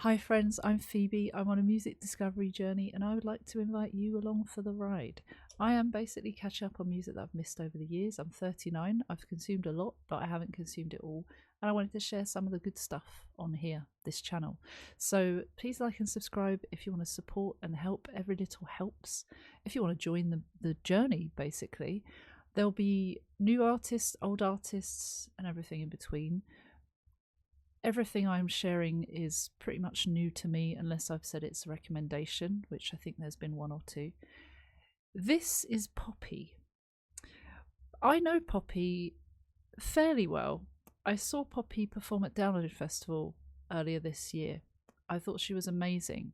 Hi friends, I'm Phoebe. I'm on a music discovery journey and I would like to invite you along for the ride. I am basically catching up on music that I've missed over the years. I'm 39. I've consumed a lot, but I haven't consumed it all. And I wanted to share some of the good stuff on here, this channel. So please like and subscribe if you want to support and help. Every little helps. If you want to join the journey, basically. There'll be new artists, old artists, and everything in between. Everything I'm sharing is pretty much new to me unless I've said it's a recommendation, which I think there's been one or two. This is Poppy. I know Poppy fairly well. I saw Poppy perform at Downloaded Festival earlier this year. I thought she was amazing.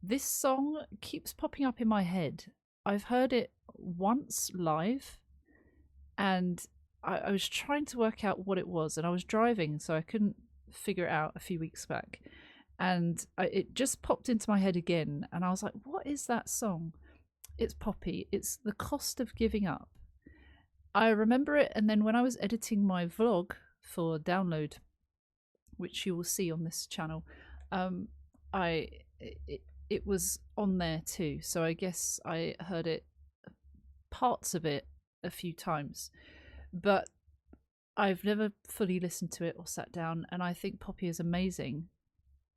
This song keeps popping up in my head. I've heard it once live and I was trying to work out what it was, and I was driving so I couldn't figure it out a few weeks back, and it just popped into my head again and I was like, what is that song? It's Poppy. It's The Cost of Giving Up. I remember it, and then when I was editing my vlog for download, which you will see on this channel, it was on there too, so I guess I heard it, parts of it, a few times, but I've never fully listened to it or sat down, and I think Poppy is amazing.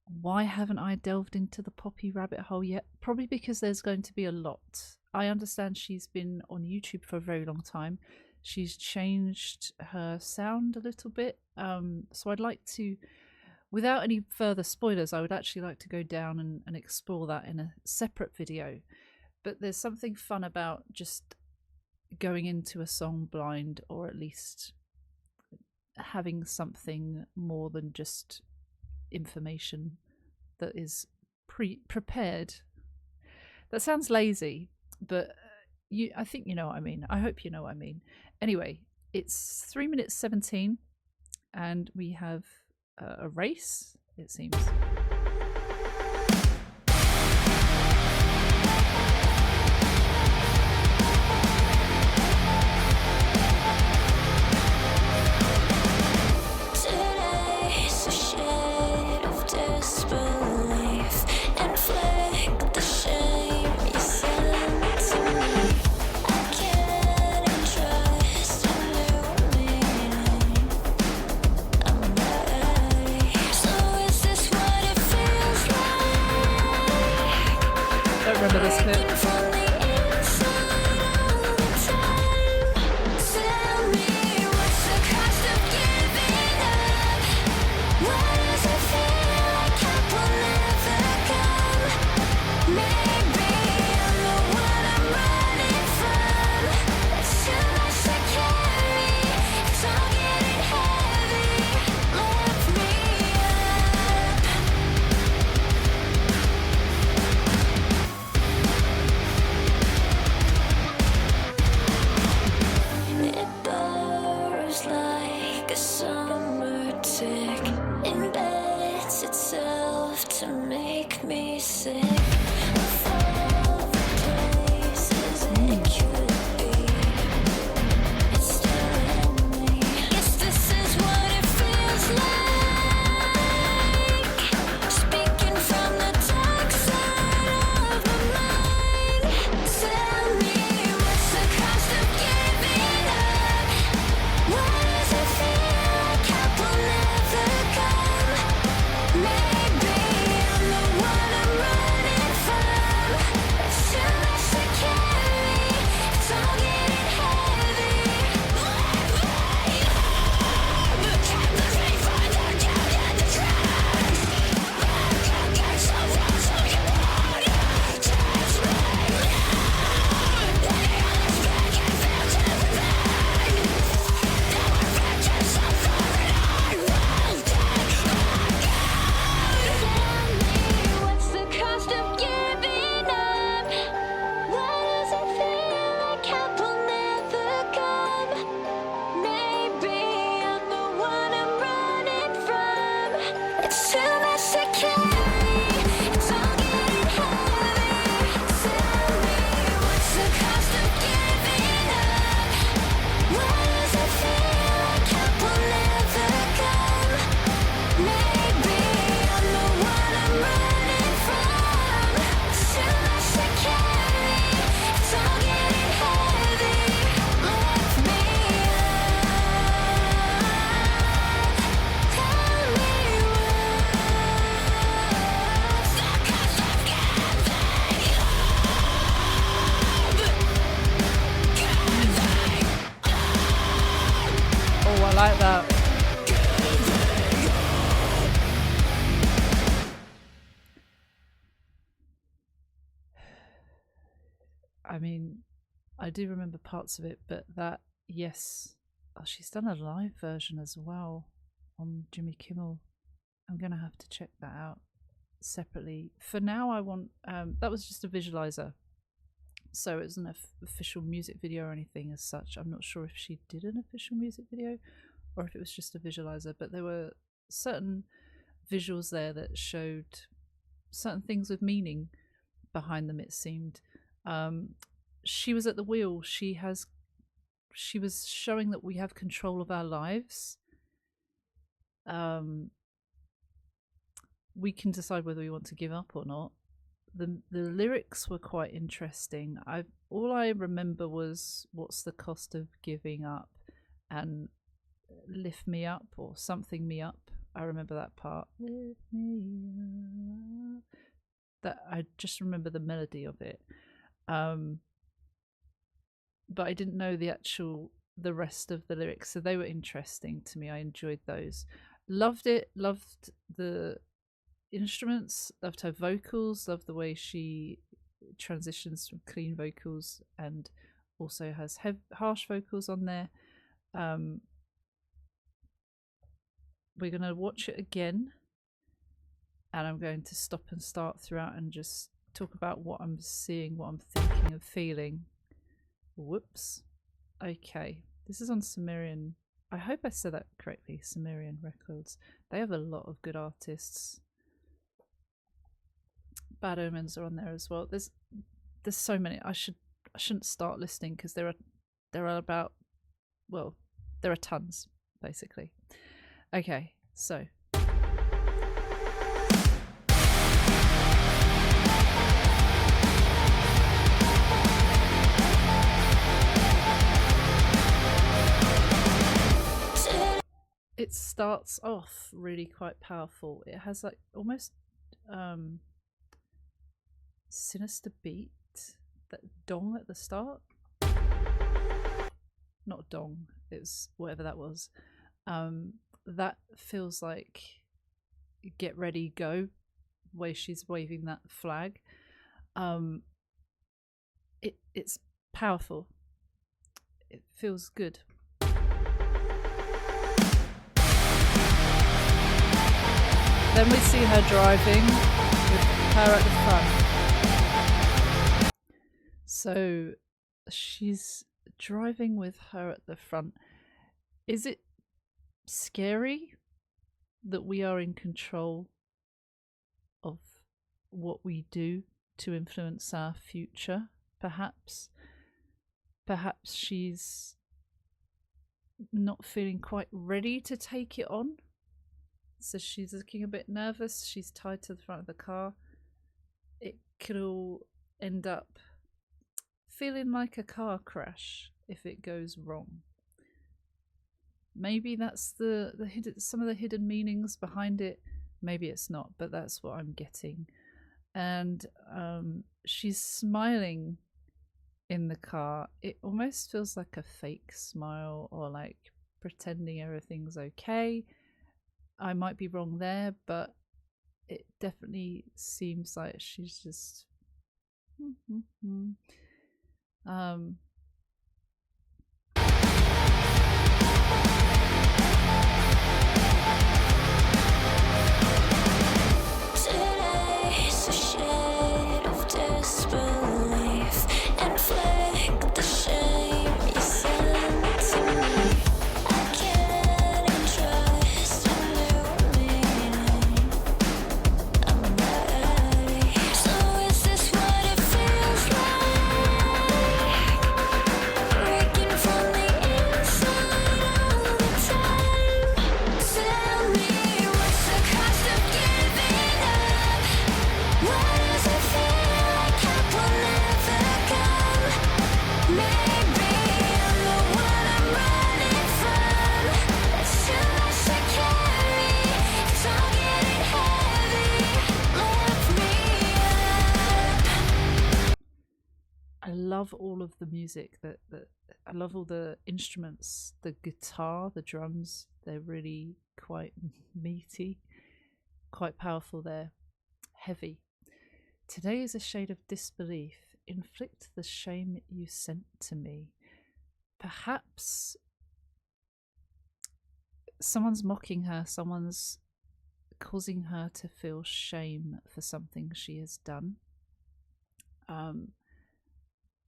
Why haven't I delved into the Poppy rabbit hole yet? Probably because there's going to be a lot. I understand she's been on YouTube for a very long time. She's changed her sound a little bit. So I'd like to, without any further spoilers, I would actually like to go down and explore that in a separate video. But there's something fun about just going into a song blind, or at least having something more than just information that is prepared. That sounds lazy, but I think you know what I mean. I hope you know what I mean. Anyway, it's 3 minutes 17 and we have a race, it seems. Remember this clip? Maybe I'm the one I'm running from. I mean, I do remember parts of it, but that, yes. Oh, she's done a live version as well on Jimmy Kimmel. I'm going to have to check that out separately. For now, I want, that was just a visualizer. So it was an official music video or anything as such. I'm not sure if she did an official music video or if it was just a visualizer, but there were certain visuals there that showed certain things with meaning behind them, it seemed. She was at the wheel. She was showing that we have control of our lives. We can decide whether we want to give up or not. The lyrics were quite interesting. All I remember was "What's the cost of giving up?" and "Lift me up" or "Something me up." I remember that part. Lift me up. That I just remember the melody of it. But I didn't know the rest of the lyrics, so they were interesting to me. I enjoyed those. Loved it. Loved the instruments. Loved her vocals. Loved the way she transitions from clean vocals and also has harsh vocals on there. We're going to watch it again, and I'm going to stop and start throughout and just talk about what I'm seeing, what I'm thinking and feeling. Whoops. Okay, this is on Sumerian. I hope I said that correctly. Sumerian Records. They have a lot of good artists. Bad Omens are on there as well. There's so many. I shouldn't start listing because there are about, well, there are tons basically. Okay, so it starts off really quite powerful. It has like almost sinister beat, that dong at the start. Not dong, it's whatever that was. That feels like get ready, go, way she's waving that flag. It's powerful. It feels good. Then we see her driving with her at the front. So she's driving with her at the front. Is it scary that we are in control of what we do to influence our future? Perhaps she's not feeling quite ready to take it on. So she's looking a bit nervous. She's tied to the front of the car. It could all end up feeling like a car crash if it goes wrong. Maybe that's some of the hidden meanings behind it. Maybe it's not, but that's what I'm getting. And she's smiling in the car. It almost feels like a fake smile, or like pretending everything's okay. I might be wrong there, but it definitely seems like she's just Today's a shade of disbelief, inflict the shame you sent to me. I can't trust a new meaning. I'm ready. So is this what it feels like? Breaking from the inside all the time. Tell me, what's the cost of giving up? Why does it feel like help will never come? Maybe I'm the one I'm running from. It's too much to carry. It's all getting heavy. Lift me up. I love all of the music. I love all the instruments, the guitar, the drums. They're really quite meaty, quite powerful. They're heavy. Today is a shade of disbelief, inflict the shame you sent to me. Perhaps someone's mocking her, someone's causing her to feel shame for something she has done.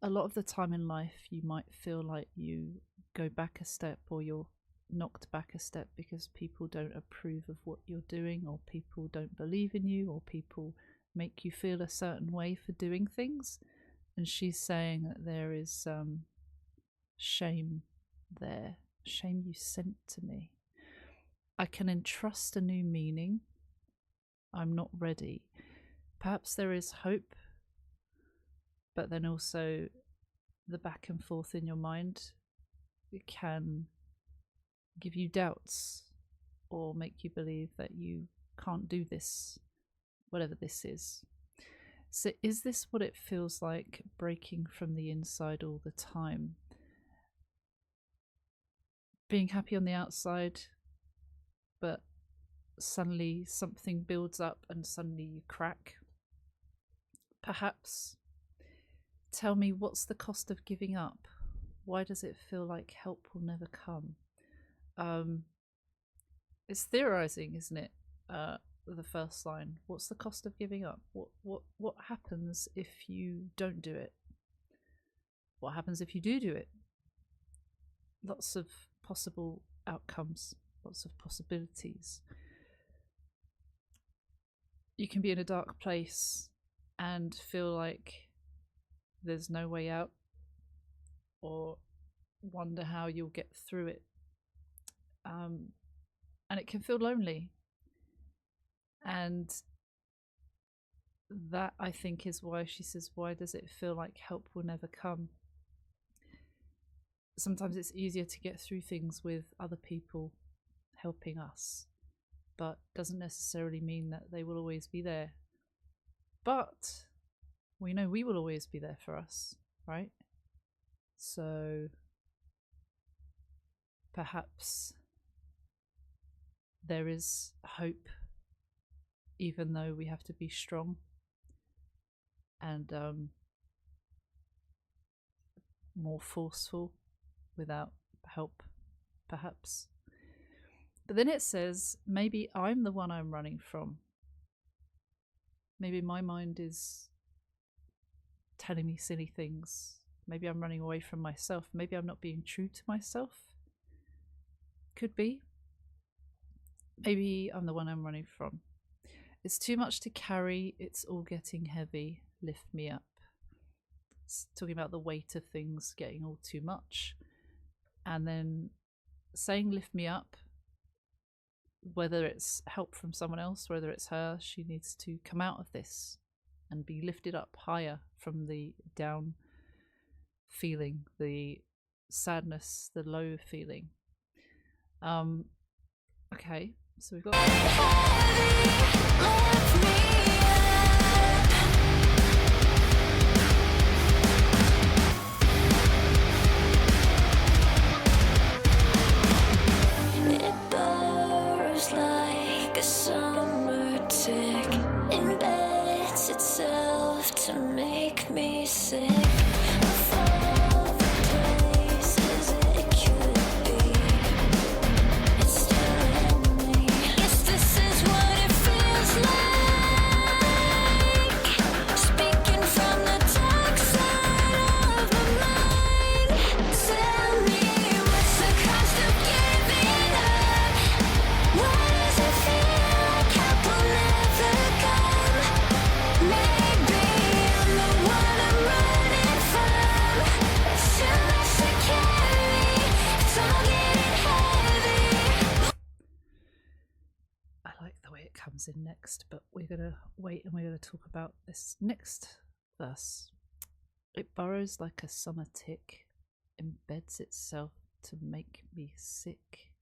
A lot of the time in life, you might feel like you go back a step, or you're knocked back a step because people don't approve of what you're doing, or people don't believe in you, or people make you feel a certain way for doing things. And she's saying that there is shame there, shame you sent to me. I can entrust a new meaning. I'm not ready. Perhaps there is hope, but then also the back and forth in your mind, it can give you doubts or make you believe that you can't do this, whatever this is. So is this what it feels like, breaking from the inside all the time? Being happy on the outside, but suddenly something builds up and suddenly you crack? Perhaps. Tell me, what's the cost of giving up? Why does it feel like help will never come? It's theorizing, isn't it? The first line. What's the cost of giving up? What happens if you don't do it? What happens if you do it? Lots of possible outcomes, lots of possibilities. You can be in a dark place and feel like there's no way out, or wonder how you'll get through it. And it can feel lonely. And that, I think, is why she says, why does it feel like help will never come? Sometimes it's easier to get through things with other people helping us, but doesn't necessarily mean that they will always be there. But we know we will always be there for us, right? So perhaps there is hope, even though we have to be strong and more forceful without help, perhaps. But then it says, maybe I'm the one I'm running from. Maybe my mind is telling me silly things. Maybe I'm running away from myself. Maybe I'm not being true to myself. Could be. Maybe I'm the one I'm running from. It's too much to carry. It's all getting heavy. Lift me up. It's talking about the weight of things getting all too much. And then saying lift me up, whether it's help from someone else, whether it's her, she needs to come out of this and be lifted up higher from the down feeling, the sadness, the low feeling. Okay, so we've got It burrows like a summer tick, embeds itself to make me sick. Of all the places it could be, it's still in me. Yes, this is what it feels like, speaking from the dark side of my mind. Tell me, what's the cost of giving up? Why does it feel like help will never come? Maybe I'm the one I'm running from. It's too much to carry, it's all getting heavy. I like the way it comes in next, but we're going to wait and we're going to talk about this next verse. It burrows like a summer tick, embeds itself to make me sick.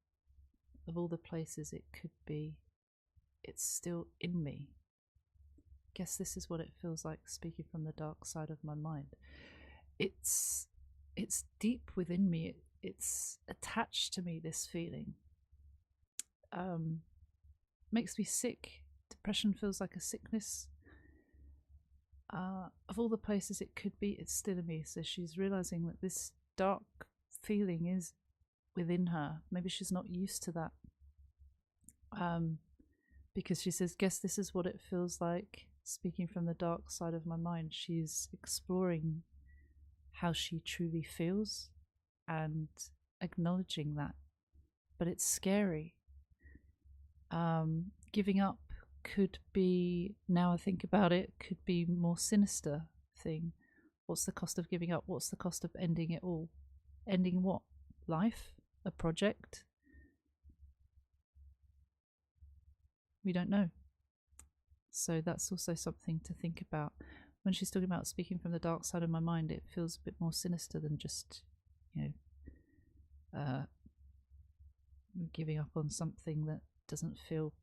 Of all the places it could be, it's still in me. Guess this is what it feels like, speaking from the dark side of my mind. It's deep within me. It's attached to me, this feeling. Makes me sick. Depression feels like a sickness. of all the places it could be, it's still in me. So she's realizing that this dark feeling is within her. Maybe she's not used to that. Because she says, guess this is what it feels like speaking from the dark side of my mind. She's exploring how she truly feels and acknowledging that. But it's scary. Giving up could be, now I think about it, could be more sinister thing. What's the cost of giving up? What's the cost of ending it all? Ending what? Life? A project? We don't know. So that's also something to think about. When she's talking about speaking from the dark side of my mind, it feels a bit more sinister than just, giving up on something that doesn't feel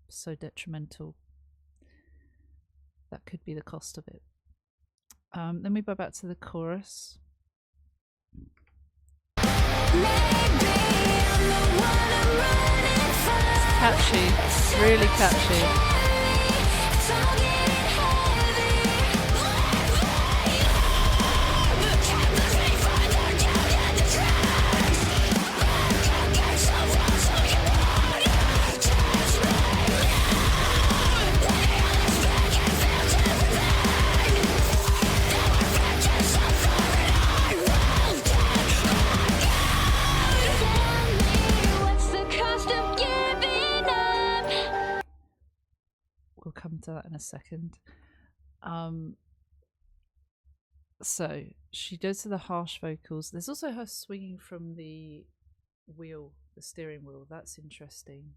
so detrimental. That could be the cost of it. Then we go back to the chorus. It's catchy, really catchy. We'll come to that in a second. So she goes to the harsh vocals. There's also her swinging from the wheel, the steering wheel. That's interesting.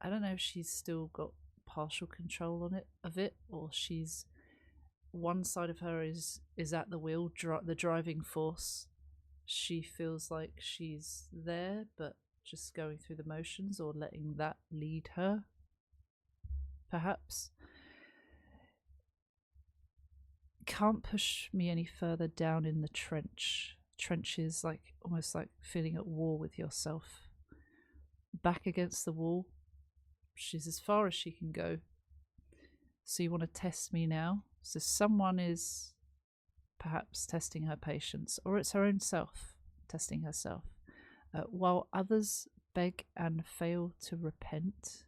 I don't know if she's still got partial control of it, or she's, one side of her is at the wheel, the driving force. She feels like she's there, but just going through the motions, or letting that lead her, perhaps. Can't push me any further down in the trench. Trench is like almost like feeling at war with yourself. Back against the wall. She's as far as she can go. So you want to test me now? So someone is perhaps testing her patience, or it's her own self testing herself, while others beg and fail to repent.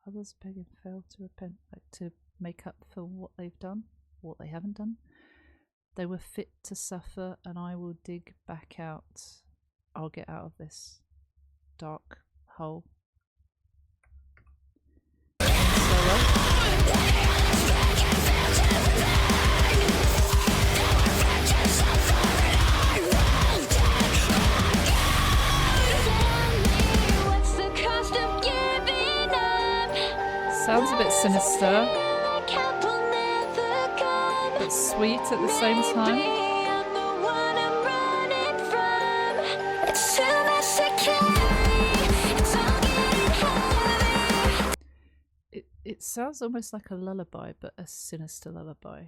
Others beg and fail to repent, like to make up for what they've done, what they haven't done. They were fit to suffer, and I will dig back out. I'll get out of this dark hole. Sounds a bit sinister, but sweet at the same time. It sounds almost like a lullaby, but a sinister lullaby.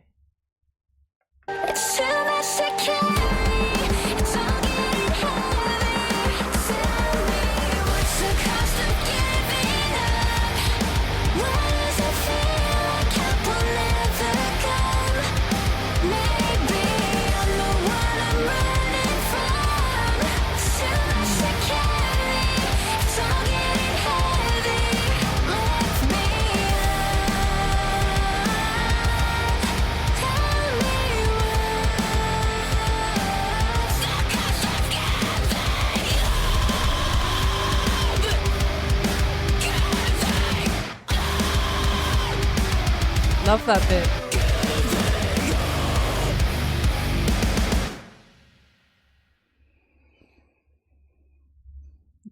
Love that bit.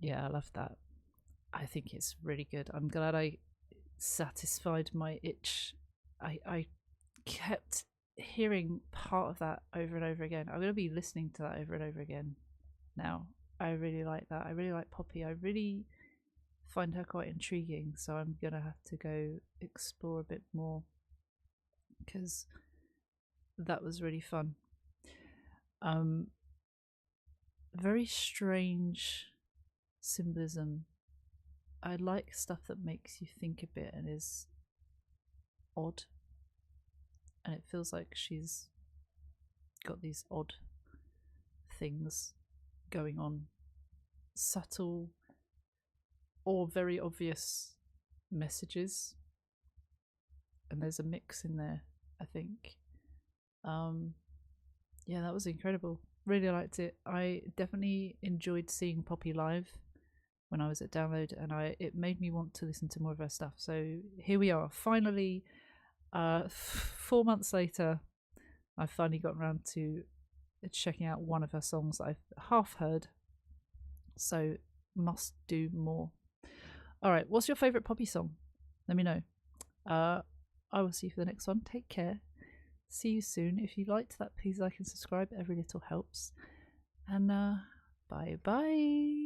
Yeah, I love that. I think it's really good. I'm glad I satisfied my itch. I kept hearing part of that over and over again. I'm going to be listening to that over and over again now. I really like that. I really like Poppy. I really find her quite intriguing, so I'm going to have to go explore a bit more, because that was really fun. Very strange symbolism. I like stuff that makes you think a bit and is odd. and it feels like she's got these odd things going on, subtle or very obvious messages, and there's a mix in there, I think. Yeah, that was incredible. Really liked it. I definitely enjoyed seeing Poppy live when I was at Download, and it made me want to listen to more of her stuff. So here we are, finally, 4 months later, I've finally gotten around to checking out one of her songs that I've half heard. So must do more. All right, what's your favourite Poppy song? Let me know. I will see you for the next one. Take care. See you soon. If you liked that, please like and subscribe. Every little helps. And bye bye.